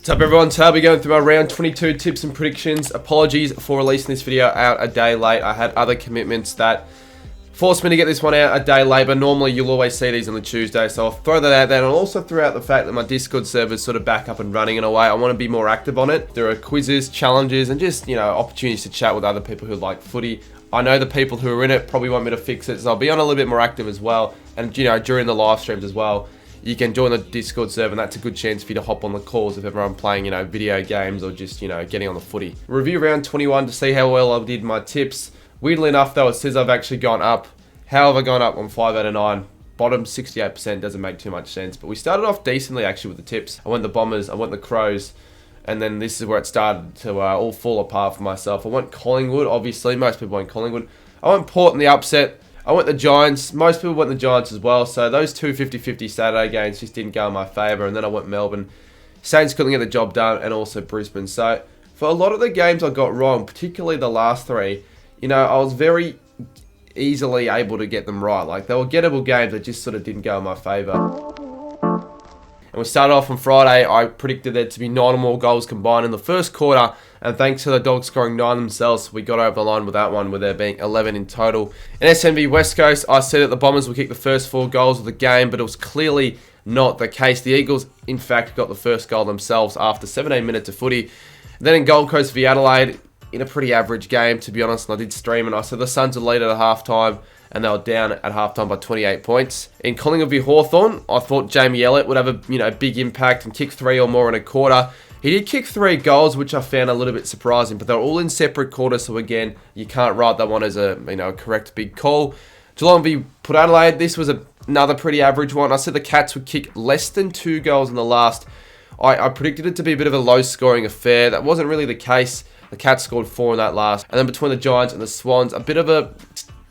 What's up everyone, today I'll be going through my round 22 tips and predictions. Apologies for releasing this video out a day late. I had other commitments that forced me to get this one out a day late, but normally you'll always see these on the Tuesday, so I'll throw that out there. And I'll also throw out the fact that my Discord server is sort of back up and running in a way. I want to be more active on it. There are quizzes, challenges, and just, opportunities to chat with other people who like footy. I know the people who are in it probably want me to fix it, so I'll be on a little bit more active as well. And, during the live streams as well, you can join the Discord server, and that's a good chance for you to hop on the calls if ever I'm playing, video games or just, getting on the footy. Review round 21 to see how well I did my tips. Weirdly enough, though, it says I've actually gone up. How have I gone up on 5 out of 9? Bottom 68% doesn't make too much sense, but we started off decently actually with the tips. I went the Bombers, I went the Crows, and then this is where it started to all fall apart for myself. I went Collingwood, obviously. Most people went Collingwood. I went Port in the upset. I went the Giants. Most people went the Giants as well. So those two 50-50 Saturday games just didn't go in my favour. And then I went Melbourne. Saints couldn't get the job done, and also Brisbane. So for a lot of the games I got wrong, particularly the last three, I was very easily able to get them right. Like, they were gettable games that just sort of didn't go in my favour. And we started off on Friday. I predicted there to be 9 or more goals combined in the first quarter, and thanks to the Dogs scoring 9 themselves, we got over the line with that one, with there being 11 in total. In SNB West Coast, I said that the Bombers would kick the first 4 goals of the game, but it was clearly not the case. The Eagles, in fact, got the first goal themselves after 17 minutes of footy. Then in Gold Coast v Adelaide, in a pretty average game, to be honest, and I did stream, and I said the Suns would lead at halftime, and they were down at halftime by 28 points. In Collingwood v Hawthorn, I thought Jamie Elliott would have a big impact and kick 3 or more in a quarter. He did kick 3 goals, which I found a little bit surprising, but they're all in separate quarters, so again, you can't write that one as a correct big call. Geelong v Port Adelaide, this was another pretty average one. I said the Cats would kick less than 2 goals in the last. I predicted it to be a bit of a low-scoring affair. That wasn't really the case. The Cats scored 4 in that last. And then between the Giants and the Swans, a bit of a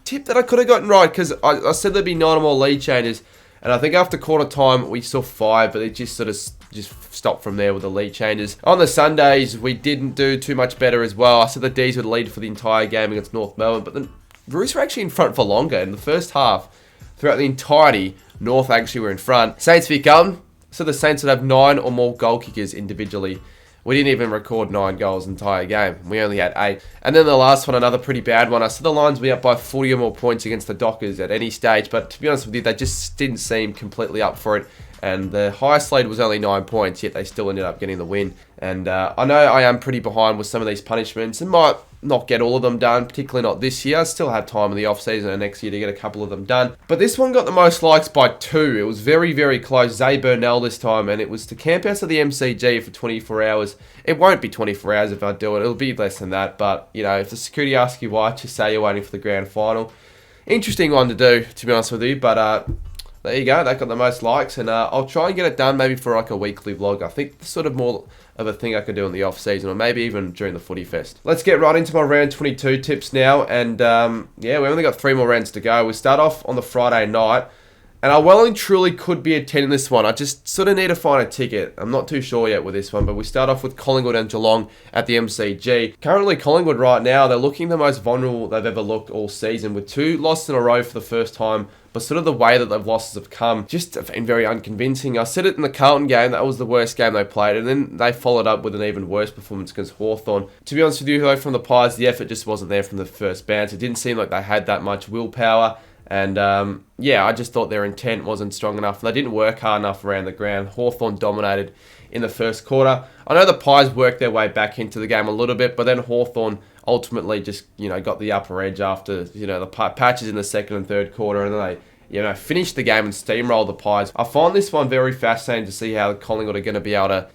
tip that I could have gotten right, because I said there'd be 9 or more lead changes, and I think after quarter time we saw 5, but it just sort of just stopped from there with the lead changes. On the Sundays, we didn't do too much better as well. I said the D's would lead for the entire game against North Melbourne, but the Roos were actually in front for longer. In the first half, throughout the entirety, North actually were in front. Saints v Carlton, so the Saints would have 9 or more goal kickers individually. We didn't even record 9 goals the entire game. We only had 8. And then the last one, another pretty bad one. I said the Lions would be up by 40 or more points against the Dockers at any stage. But to be honest with you, they just didn't seem completely up for it. And the highest lead was only 9 points, yet they still ended up getting the win. And I know I am pretty behind with some of these punishments and might not get all of them done, particularly not this year. I still have time in the off-season and next year to get a couple of them done. But this one got the most likes by 2. It was very, very close. Zay Burnell this time, and it was to camp out to the MCG for 24 hours. It won't be 24 hours if I do it. It'll be less than that. But, if the security asks you why, just say you're waiting for the grand final. Interesting one to do, to be honest with you. But there you go. That got the most likes. And I'll try and get it done maybe for like a weekly vlog. I think it's sort of more of a thing I could do in the off-season, or maybe even during the footy fest. Let's get right into my round 22 tips now. And we only got 3 more rounds to go. We start off on the Friday night. And I well and truly could be attending this one. I just sort of need to find a ticket. I'm not too sure yet with this one, but we start off with Collingwood and Geelong at the MCG. Currently, Collingwood right now, they're looking the most vulnerable they've ever looked all season, with 2 losses in a row for the first time. But sort of the way that they've losses have come just have been very unconvincing. I said it in the Carlton game, that was the worst game they played, and then they followed up with an even worse performance against Hawthorn. To be honest with you, though, from the Pies, the effort just wasn't there from the first bounce. It didn't seem like they had that much willpower. And, I just thought their intent wasn't strong enough. They didn't work hard enough around the ground. Hawthorn dominated in the first quarter. I know the Pies worked their way back into the game a little bit, but then Hawthorn ultimately just, got the upper edge after, the patches in the second and third quarter, and then they, finished the game and steamrolled the Pies. I find this one very fascinating to see how Collingwood are going to be able to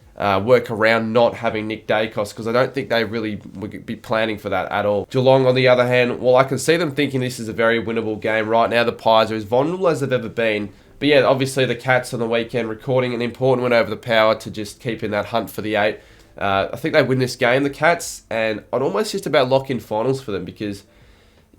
work around not having Nick Dacos, because I don't think they really would be planning for that at all. Geelong, on the other hand, well, I can see them thinking this is a very winnable game. Right now, the Pies are as vulnerable as they've ever been. But yeah, obviously the Cats on the weekend recording an important win over the Power to just keep in that hunt for the 8. I think they win this game, the Cats, and I'd almost just about lock in finals for them, because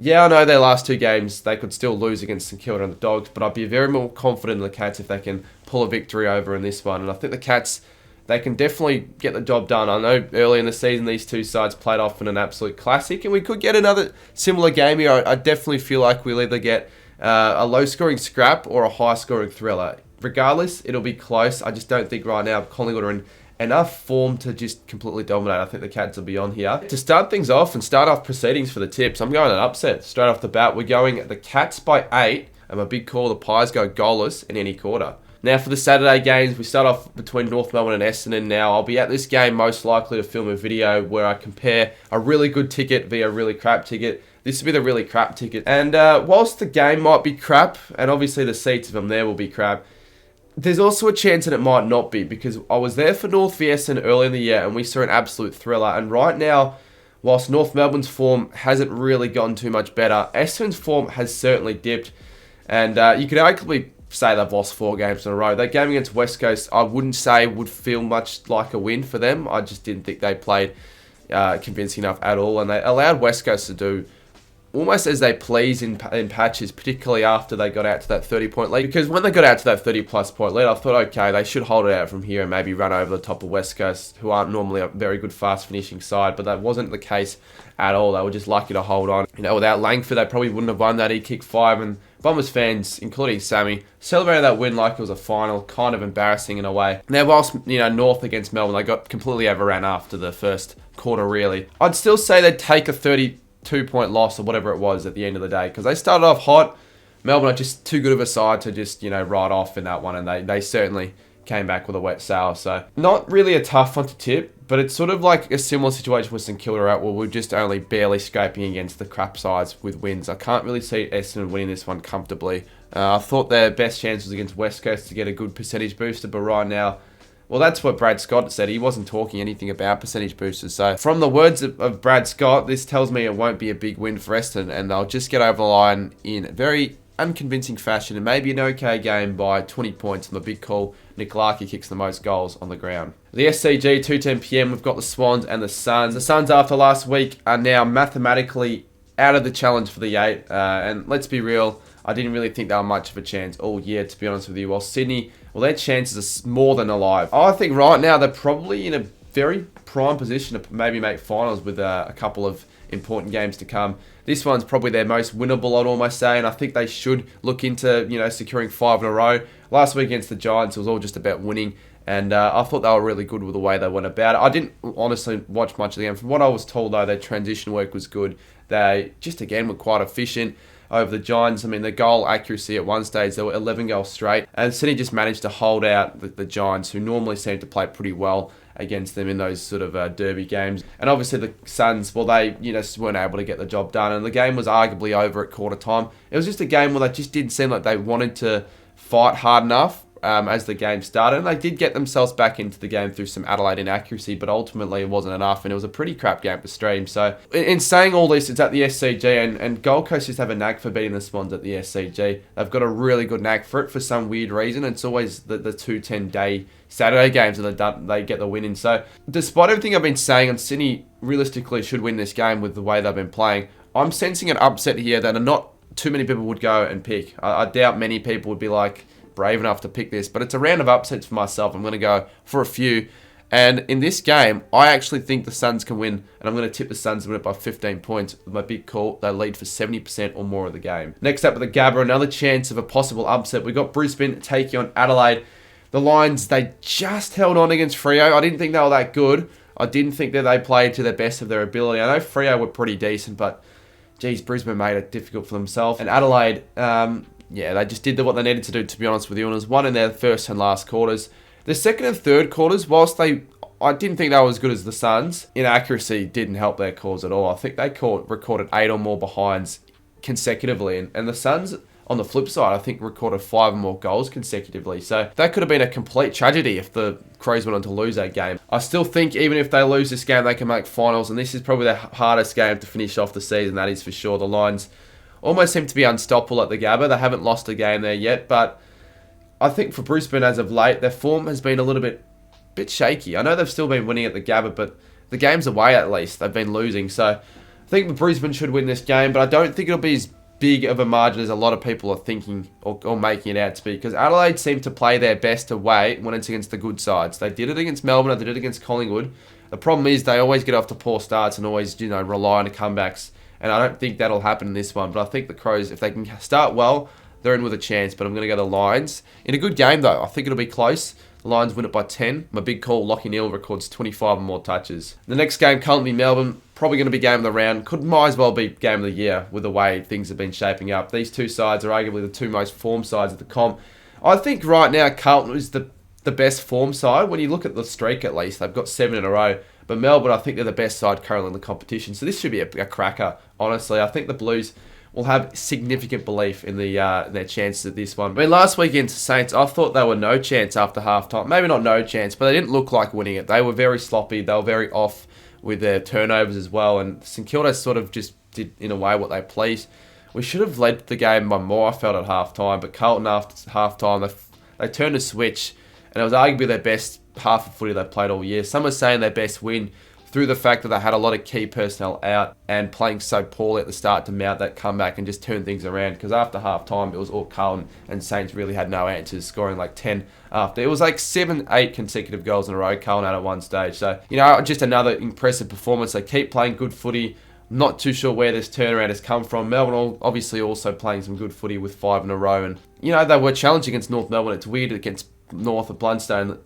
I know their last 2 games they could still lose against St Kilda and the Dogs, but I'd be very more confident in the Cats if they can pull a victory over in this one. And I think the Cats, they can definitely get the job done. I know early in the season these 2 sides played off in an absolute classic, and we could get another similar game here. I definitely feel like we'll either get a low-scoring scrap or a high-scoring thriller. Regardless, it'll be close. I just don't think right now Collingwood are in enough form to just completely dominate. I think the Cats will be on here. To start things off and start off proceedings for the tips, I'm going an upset. Straight off the bat, we're going the Cats by 8, and my big call, the Pies go goalless in any quarter. Now for the Saturday games, we start off between North Melbourne and Essendon. Now I'll be at this game most likely to film a video where I compare a really good ticket via a really crap ticket. This will be the really crap ticket. And whilst the game might be crap, and obviously the seats if I'm there will be crap, there's also a chance that it might not be, because I was there for North v Essendon early in the year and we saw an absolute thriller. And right now, whilst North Melbourne's form hasn't really gotten too much better, Essendon's form has certainly dipped. And you could arguably say they've lost 4 games in a row. That game against West Coast, I wouldn't say would feel much like a win for them. I just didn't think they played convincing enough at all. And they allowed West Coast to do almost as they please in patches, particularly after they got out to that 30-point lead. Because when they got out to that 30-plus point lead, I thought, okay, they should hold it out from here and maybe run over the top of West Coast, who aren't normally a very good fast-finishing side. But that wasn't the case at all. They were just lucky to hold on. You know, without Langford, they probably wouldn't have won that. He kicked 5, and Bombers fans, including Sammy, celebrated that win like it was a final, kind of embarrassing in a way. Now, whilst, you know, North against Melbourne, they got completely overran after the first quarter, really. I'd still say they'd take a 32-point loss or whatever it was at the end of the day, because they started off hot. Melbourne are just too good of a side to just, you know, ride off in that one, and they certainly came back with a wet sail. So not really a tough one to tip, but it's sort of like a similar situation with St Kilda out, where we're just only barely scraping against the crap sides with wins. I can't really see Essendon winning this one comfortably. I thought their best chance was against West Coast to get a good percentage booster, but right now, well, that's what Brad Scott said. He wasn't talking anything about percentage boosters. So from the words of Brad Scott, this tells me it won't be a big win for Essendon, and they'll just get over the line in very unconvincing fashion, and maybe an okay game by 20 points on the big call. Nick Larkey kicks the most goals on the ground. The SCG, 2:10 PM, we've got the Swans and the Suns. The Suns, after last week, are now mathematically out of the challenge for the 8. And let's be real, I didn't really think they were much of a chance all year, to be honest with you. While Sydney, well, their chances are more than alive. I think right now they're probably in a very prime position to maybe make finals with a couple of important games to come. This one's probably their most winnable, I'd almost say, and I think they should look into, you know, securing 5 in a row. Last week against the Giants, it was all just about winning, and I thought they were really good with the way they went about it. I didn't honestly watch much of the game. From what I was told, though, their transition work was good. They just, again, were quite efficient over the Giants. I mean, the goal accuracy at one stage, they were 11 goals straight, and Sydney just managed to hold out the Giants, who normally seem to play pretty well against them in those sort of derby games. And obviously the Suns, well, they, you know, weren't able to get the job done, and the game was arguably over at quarter time. It was just a game where they just didn't seem like they wanted to fight hard enough as the game started, and they did get themselves back into the game through some Adelaide inaccuracy, but ultimately it wasn't enough, and it was a pretty crap game to stream. So in saying all this, it's at the SCG, and Gold Coast just have a knack for beating the Swans at the SCG. They've got a really good knack for it for some weird reason. It's always the 2-10-day Saturday games that they get the win in. So despite everything I've been saying, and Sydney realistically should win this game with the way they've been playing, I'm sensing an upset here that not too many people would go and pick. I doubt many people would be like brave enough to pick this, but it's a round of upsets for myself. I'm going to go for a few, and in this game I actually think the Suns can win, and I'm going to tip the Suns to win it by 15 points with my big call. They lead for 70% or more of the game. Next up at the Gabba, another chance of a possible upset. We've got Brisbane taking on Adelaide. The Lions, they just held on against Freo. I didn't think they were that good. I didn't think that they played to the best of their ability. I know Freo were pretty decent, but geez, Brisbane made it difficult for themselves. And Adelaide, yeah, they just did what they needed to do, to be honest with you. And it was one in their first and last quarters. The second and third quarters, whilst I didn't think they were as good as the Suns, inaccuracy didn't help their cause at all. I think they recorded 8 or more behinds consecutively. And the Suns, on the flip side, I think recorded 5 or more goals consecutively. So that could have been a complete tragedy if the Crows went on to lose that game. I still think even if they lose this game, they can make finals. And this is probably the hardest game to finish off the season, that is for sure. The Lions almost seem to be unstoppable at the Gabba. They haven't lost a game there yet, but I think for Brisbane as of late, their form has been a little bit shaky. I know they've still been winning at the Gabba, but the games away at least, they've been losing. So I think Brisbane should win this game, but I don't think it'll be as big of a margin as a lot of people are thinking or making it out to be, because Adelaide seem to play their best away when it's against the good sides. They did it against Melbourne, they did it against Collingwood. The problem is they always get off to poor starts and always, you know, rely on the comebacks. And I don't think that'll happen in this one. But I think the Crows, if they can start well, they're in with a chance. But I'm going to go the Lions. In a good game, though. I think it'll be close. The Lions win it by 10. My big call, Lachie Neale records 25 or more touches. The next game, Carlton v Melbourne, probably going to be game of the round. Might as well be game of the year with the way things have been shaping up. These two sides are arguably the two most form sides of the comp. I think right now Carlton is the best form side. When you look at the streak at least, they've got 7 in a row. But Melbourne, I think they're the best side currently in the competition. So this should be a cracker, honestly. I think the Blues will have significant belief in their chances at this one. I mean, last weekend's Saints, I thought they were no chance after halftime. Maybe not no chance, but they didn't look like winning it. They were very sloppy. They were very off with their turnovers as well. And St Kilda sort of just did, in a way, what they pleased. We should have led the game by more, I felt, at halftime. But Carlton, after halftime, they turned a switch. And it was arguably their best half of footy they've played all year. Some are saying their best win through the fact that they had a lot of key personnel out and playing so poorly at the start to mount that comeback and just turn things around. Because after half time, it was all Carlton, and Saints really had no answers, scoring like 10 after. It was like 7-8 consecutive goals in a row Carlton had at one stage. So, just another impressive performance. They keep playing good footy. Not too sure where this turnaround has come from. Melbourne obviously also playing some good footy with 5 in a row. And, they were challenging against North Melbourne. It's weird against North of Blundstone.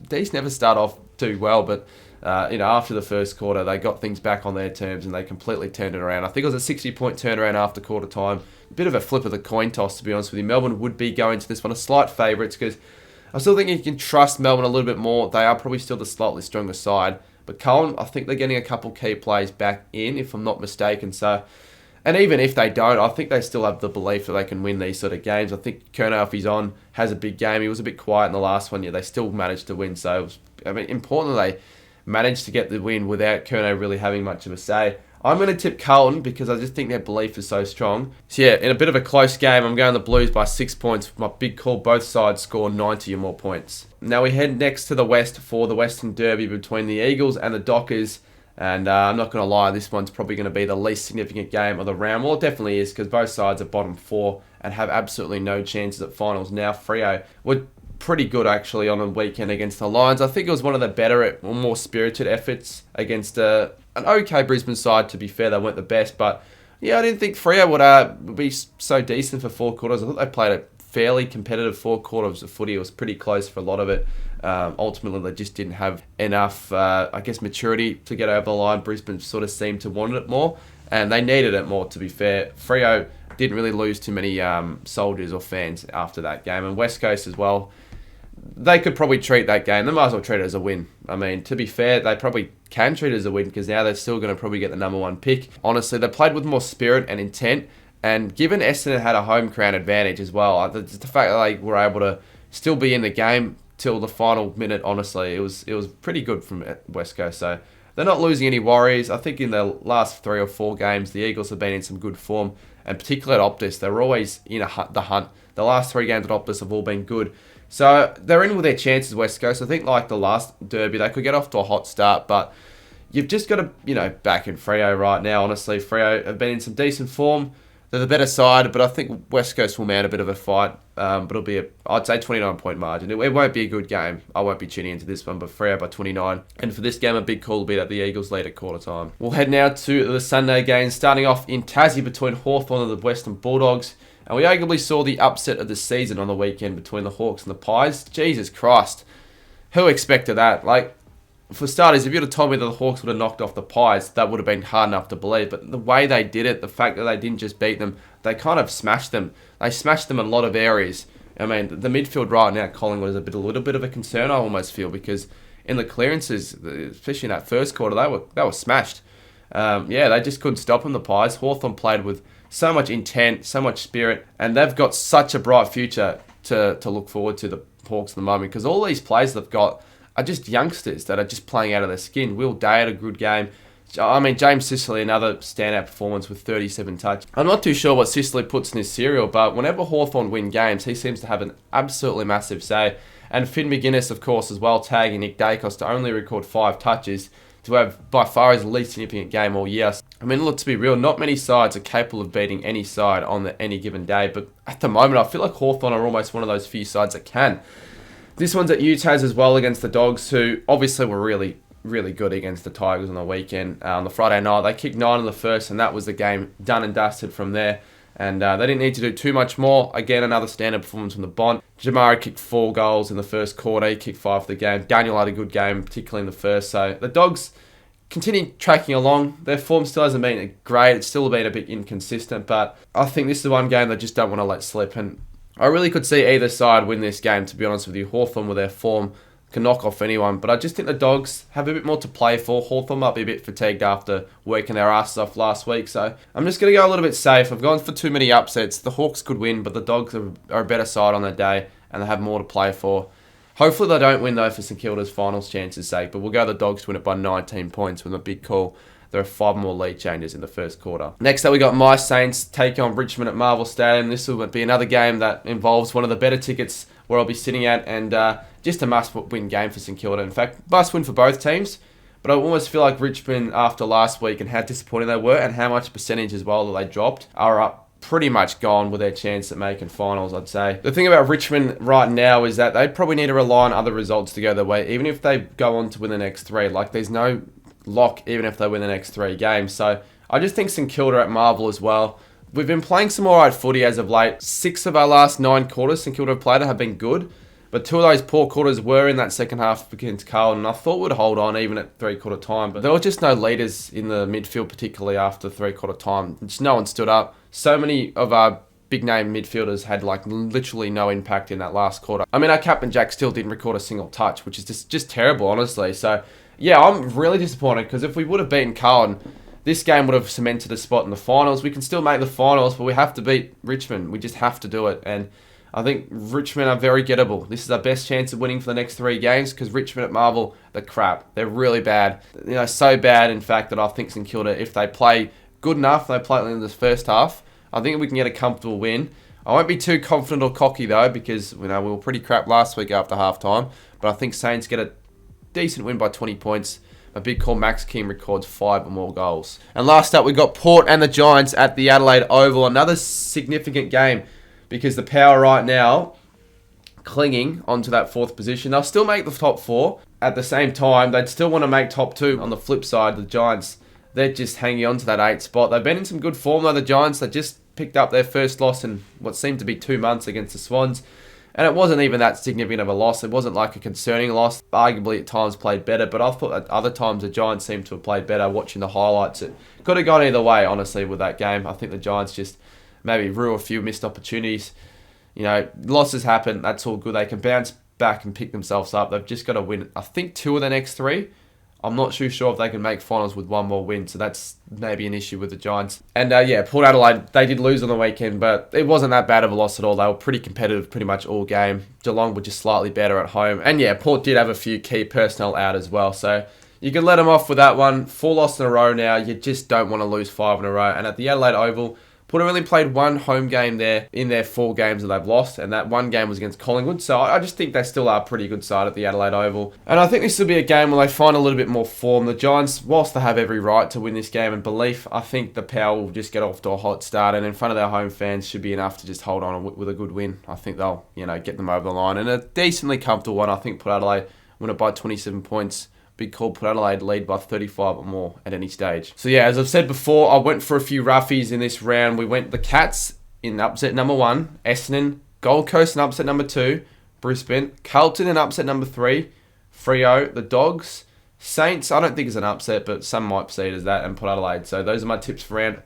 These never start off too well, but after the first quarter, they got things back on their terms and they completely turned it around. I think it was a 60-point turnaround after quarter time. A bit of a flip of the coin toss, to be honest with you. Melbourne would be going to this one a slight favourites because I still think you can trust Melbourne a little bit more. They are probably still the slightly stronger side. But Carlton, I think they're getting a couple key plays back in, if I'm not mistaken. So, and even if they don't, I think they still have the belief that they can win these sort of games. I think Kerno, if he's on, has a big game. He was a bit quiet in the last one. Yeah, they still managed to win. So, importantly, they managed to get the win without Kerno really having much of a say. I'm going to tip Carlton because I just think their belief is so strong. So yeah, in a bit of a close game, I'm going the Blues by 6 points. My big call, both sides score 90 or more points. Now we head next to the West for the Western Derby between the Eagles and the Dockers. And I'm not going to lie, this one's probably going to be the least significant game of the round. Well, it definitely is because both sides are bottom 4 and have absolutely no chances at finals. Now Freo were pretty good actually on a weekend against the Lions. I think it was one of the better or more spirited efforts against an okay Brisbane side. To be fair, they weren't the best, but yeah, I didn't think Freo would be so decent for 4 quarters. I thought they played a fairly competitive 4 quarters of footy. It was pretty close for a lot of it. Ultimately, they just didn't have enough, maturity to get over the line. Brisbane sort of seemed to want it more, and they needed it more, to be fair. Freo didn't really lose too many soldiers or fans after that game, and West Coast as well. They could probably treat that game. They might as well treat it as a win. I mean, to be fair, they probably can treat it as a win because now they're still going to probably get the number 1 pick. Honestly, they played with more spirit and intent, and given Essendon had a home ground advantage as well, the fact that they were able to still be in the game till the final minute, honestly, it was pretty good from West Coast. So they're not losing any worries. I think in the last 3 or 4 games, the Eagles have been in some good form, and particularly at Optus, they're always in the hunt. The last 3 games at Optus have all been good. So they're in with their chances, West Coast. I think like the last derby, they could get off to a hot start, but you've just got to, back in Freo right now. Honestly, Freo have been in some decent form. They're the better side, but I think West Coast will mount a bit of a fight. But it'll be I'd say 29-point margin. It won't be a good game. I won't be tuning into this one, but Freo by 29. And for this game, a big call will be that the Eagles lead at quarter time. We'll head now to the Sunday game, starting off in Tassie between Hawthorn and the Western Bulldogs. And we arguably saw the upset of the season on the weekend between the Hawks and the Pies. Jesus Christ. Who expected that? For starters, if you'd have told me that the Hawks would have knocked off the Pies, that would have been hard enough to believe. But the way they did it, the fact that they didn't just beat them, they kind of smashed them. They smashed them in a lot of areas. I mean, the midfield right now, Collingwood is a little bit of a concern, I almost feel, because in the clearances, especially in that first quarter, they were smashed. They just couldn't stop them, the Pies. Hawthorn played with so much intent, so much spirit, and they've got such a bright future to look forward to, the Hawks at the moment, because all these players they've got are just youngsters that are just playing out of their skin. Will Day had a good game. I mean, James Sicily, another standout performance with 37 touches. I'm not too sure what Sicily puts in his cereal, but whenever Hawthorn win games, he seems to have an absolutely massive say. And Finn McGuinness, of course, as well, tagging Nick Dacos to only record 5 touches, to have by far his least significant game all year. I mean, look, to be real, not many sides are capable of beating any side on any given day, but at the moment, I feel like Hawthorn are almost one of those few sides that can. This one's at UTAS as well against the Dogs, who obviously were really, really good against the Tigers on the weekend. On the Friday night, they kicked 9 in the first, and that was the game done and dusted from there. And they didn't need to do too much more. Again, another standard performance from the Bont. Jamara kicked 4 goals in the first quarter. He kicked 5 for the game. Daniel had a good game, particularly in the first. So the Dogs continue tracking along. Their form still hasn't been great. It's still been a bit inconsistent. But I think this is the one game they just don't want to let slip. And I really could see either side win this game, to be honest with you. Hawthorn with their form can knock off anyone. But I just think the Dogs have a bit more to play for. Hawthorn might be a bit fatigued after working their asses off last week. So I'm just going to go a little bit safe. I've gone for too many upsets. The Hawks could win, but the Dogs are a better side on their day and they have more to play for. Hopefully they don't win though for St Kilda's finals chances sake. But we'll go the Dogs to win it by 19 points with a big call. There are 5 more lead changes in the first quarter. Next up, we got my Saints taking on Richmond at Marvel Stadium. This will be another game that involves one of the better tickets where I'll be sitting at, and just a must-win game for St Kilda. In fact, must-win for both teams. But I almost feel like Richmond, after last week and how disappointing they were and how much percentage as well that they dropped, are up pretty much gone with their chance at making finals, I'd say. The thing about Richmond right now is that they probably need to rely on other results to go their way, even if they go on to win the next 3. Like, there's no lock even if they win the next 3 games. So I just think St Kilda at Marvel as well. We've been playing some alright footy as of late. 6 of our last 9 quarters St Kilda have played have been good. But 2 of those poor quarters were in that second half against Carlton. I thought we'd hold on even at 3-quarter time. But there were just no leaders in the midfield, particularly after 3-quarter time. Just no one stood up. So many of our big-name midfielders had like literally no impact in that last quarter. I mean, our captain Jack still didn't record a single touch, which is just terrible, honestly. So yeah, I'm really disappointed because if we would have beaten Carlton, this game would have cemented a spot in the finals. We can still make the finals, but we have to beat Richmond. We just have to do it. And I think Richmond are very gettable. This is our best chance of winning for the next 3 games because Richmond at Marvel, they're crap. They're really bad. You know, so bad, in fact, that I think St Kilda, if they play good enough, they play in this first half, I think we can get a comfortable win. I won't be too confident or cocky, though, because we were pretty crap last week after halftime. But I think Saints get a decent win by 20 points. A big call, Max King records 5 or more goals. And last up, we got Port and the Giants at the Adelaide Oval. Another significant game because the Power right now clinging onto that 4th position. They'll still make the top 4. At the same time, they'd still want to make top 2. On the flip side, the Giants, they're just hanging on to that 8th spot. They've been in some good form though, the Giants. They just picked up their first loss in what seemed to be 2 months against the Swans. And it wasn't even that significant of a loss. It wasn't like a concerning loss. Arguably at times played better, but I thought at other times the Giants seemed to have played better. Watching the highlights, it could have gone either way, honestly, with that game. I think the Giants just maybe rue a few missed opportunities. You know, losses happen. That's all good. They can bounce back and pick themselves up. They've just got to win, I think, 2 of the next 3. I'm not too sure if they can make finals with 1 more win, so that's maybe an issue with the Giants. And yeah, Port Adelaide, they did lose on the weekend, but it wasn't that bad of a loss at all. They were pretty competitive pretty much all game. Geelong were just slightly better at home. And yeah, Port did have a few key personnel out as well, so you can let them off with that one. 4 losses in a row now. You just don't want to lose 5 in a row. And at the Adelaide Oval, Port have only played 1 home game there in their 4 games that they've lost, and that 1 game was against Collingwood, so I just think they still are a pretty good side at the Adelaide Oval. And I think this will be a game where they find a little bit more form. The Giants, whilst they have every right to win this game and belief, I think the Power will just get off to a hot start, and in front of their home fans should be enough to just hold on with a good win. I think they'll, get them over the line, and a decently comfortable one. I think Port Adelaide win it by 27 points. Big call, Port Adelaide lead by 35 or more at any stage. So yeah, as I've said before, I went for a few roughies in this round. We went the Cats in upset number 1, Essendon, Gold Coast in upset number 2, Brisbane, Carlton in upset number 3, Freo, the Dogs, Saints, I don't think it's an upset, but some might see it as that, and Port Adelaide. So those are my tips for round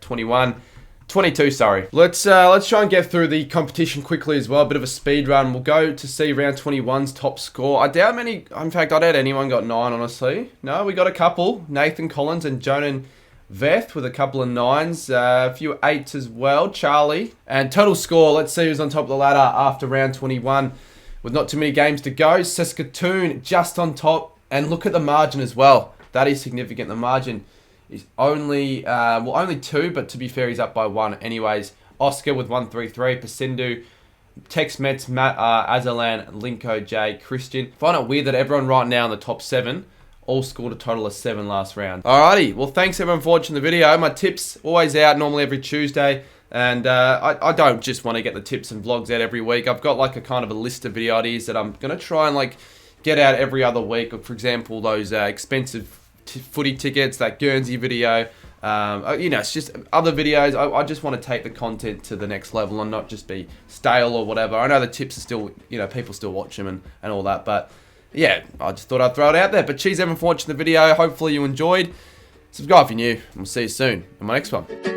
22, sorry. Let's try and get through the competition quickly as well. A bit of a speed run. We'll go to see round 21's top score. I doubt anyone got 9, honestly. No, we got a couple. Nathan Collins and Jonan Veth with a couple of 9s. A few 8s as well. Charlie. And total score, let's see who's on top of the ladder after round 21. With not too many games to go. Saskatoon just on top. And look at the margin as well. That is significant. The margin is only 2, but to be fair, he's up by 1 anyways. Oscar with 133, Pasindu, Tex Metz, Matt R, Azalan, Linko J, Christian. Find it weird that everyone right now in the top 7 all scored a total of 7 last round. Alrighty, well thanks everyone for watching the video. My tips always out normally every Tuesday. And I don't just want to get the tips and vlogs out every week. I've got like a kind of a list of video ideas that I'm going to try and get out every other week. For example, those expensive footy tickets, that Guernsey video, You know, it's just other videos. I just want to take the content to the next level and not just be stale or whatever. I know the tips are still, you know, people still watch them and all that, but yeah, I just thought I'd throw it out there. But cheers everyone for watching the video. Hopefully you enjoyed. Subscribe if you're new, and we'll see you soon in my next one.